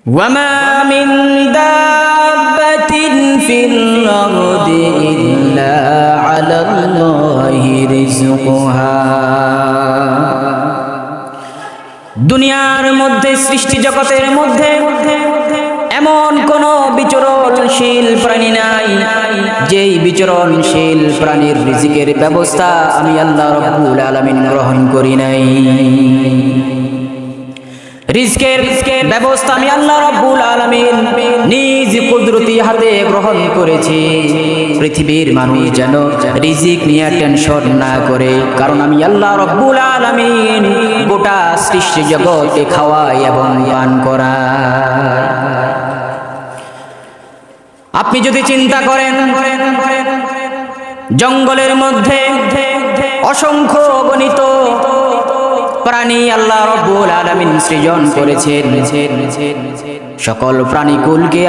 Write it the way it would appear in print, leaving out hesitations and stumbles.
وما من دابة في الأرض إلا على الله رزقها দুনিয়ার মধ্যে সৃষ্টি জগতের মধ্যে এমন কোন বিচরণশীল প্রাণী নাই যেই বিচরণশীল প্রাণীর রিজিকের ব্যবস্থা আমি আল্লাহ রাব্বুল আলামিন গ্রহণ করি নাই। রিজকের ব্যবস্থা আমি আল্লাহ রাব্বুল আলামিন নিজ কুদরতি হাতে গ্রহণ করেছি। পৃথিবীর মানুষ যেন রিজিক নিয়ে টেনশন না করে, কারণ আমি আল্লাহ রাব্বুল আলামিন গোটা সৃষ্টি জগৎকে খাওয়াই এবং পান করাই। আপনি যদি চিন্তা করেন জঙ্গলের মধ্যে অসংখ্য গণিত প্রাণী আল্লাহ রাব্বুল আলামিন সৃজন করেছেন, সকল প্রাণীকুলকে